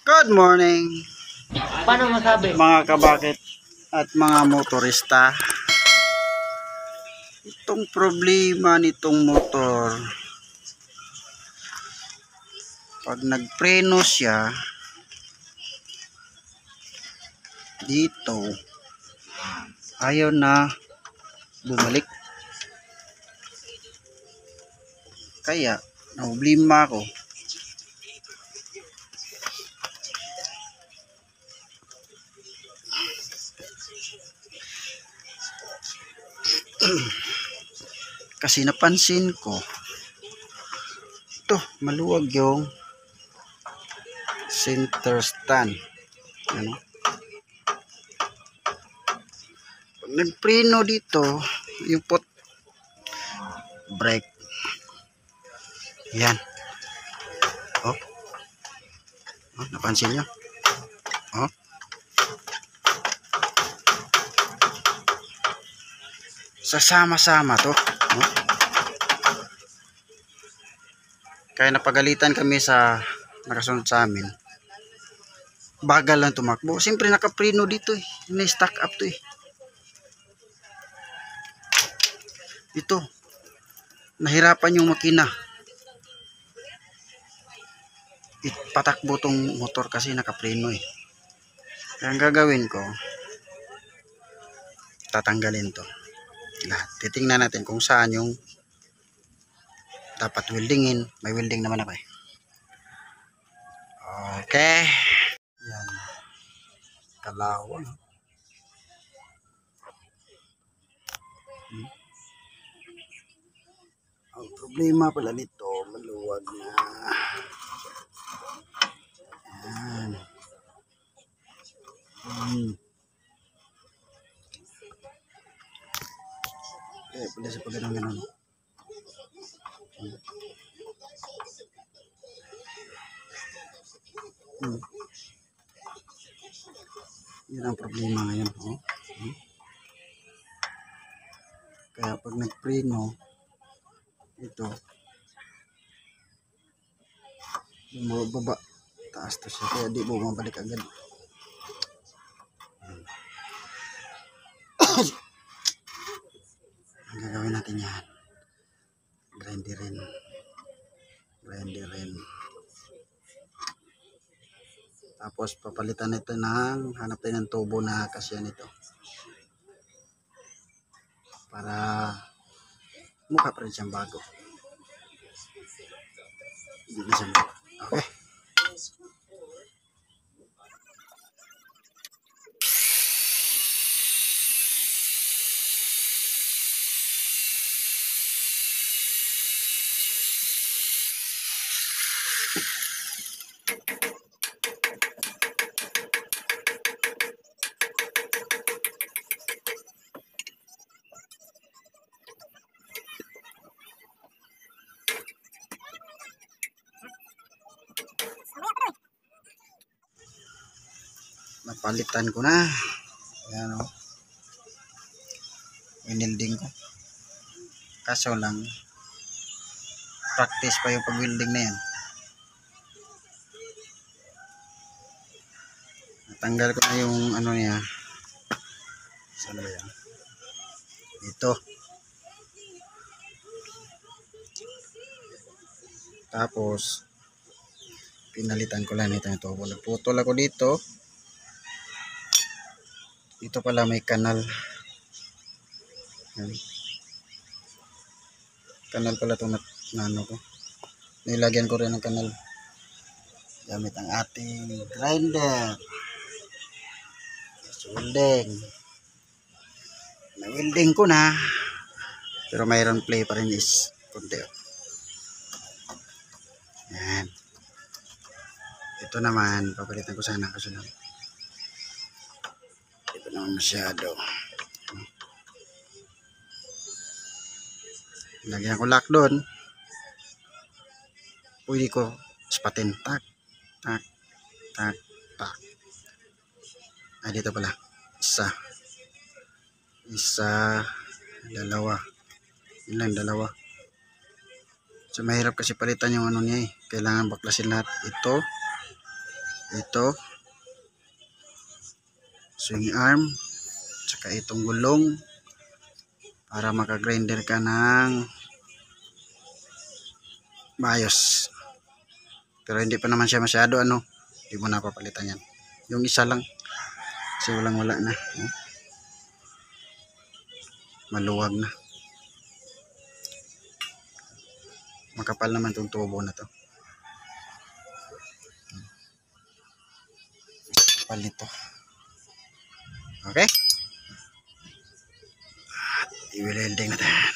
Good morning Paano masabi? mga kabakit at mga motorista. Itong problema nitong motor, pag nagpreno siya dito, ayaw na bumalik. Kaya problema ako. Kasi napansin ko ito, maluwag yung center stand. Ano? Pag nagpreno dito, yung foot brake, yan. Oh, napansin nyo? Oh, sasama-sama to. Oh. Kaya napagalitan kami sa nakasunod sa amin. Bagal lang tumakbo. Siyempre nakapreno dito eh. Na-stack up to eh. Ito. Nahirapan yung makina. Patakbo tong motor kasi nakapreno eh. Kaya ang gagawin ko, tatanggalin to. Lahat. Titingnan natin kung saan yung dapat weldingin. May welding naman ako eh. Okay. Yan. Kalawang. Ang problema pala nito, maluwag na. Yan. Okay, pala sa pagganong-ganon. Yan ang problema ngayon. Oh. Kaya pag nagpreno, ito, bumababa, taas to siya. Kaya di bumabalik agad. Ang gagawin natin yan, grinderin. Tapos papalitan nito ng, hanap tayo ng tubo na kasya nito. Para mukha pa rin siyang bago. Hindi na siya bago. Okay. Napalitan ko na. Ayan o. Winilding ko. Kaso lang, practice pa yung pag-wielding na yan. Natanggal ko na yung ano niya. Saan ba yan? Ito. Tapos, pinalitan ko lang ito. Nagputol ako dito. Dito pala may kanal. Yan. Kanal pala ito na ano ko. Nilagyan ko rin ng kanal. Gamit ang ating grinder. Welding. Na-welding ko na. Pero mayroon play pa rin is konti. Yan. Ito naman, papalitan ko sana kasi lang. Ito naman masyado. Lagyan ko lock doon. Pwede ko spatin. Tak, tak, tak, tak. Ay, dito pala. Isa, dalawa. Ilan, dalawa. So, mahirap kasi palitan yung ano niya eh. Kailangan baklasin lahat. Ito. ito, swing arm, tsaka itong gulong para maka-grinder ka ng maayos. Pero hindi pa naman siya masyado hindi mo na papalitan yan. Yung isa lang kasi wala na. Maluwag na. Makapal naman itong tubo na to. Makapal nito. Okay? I-welding natin.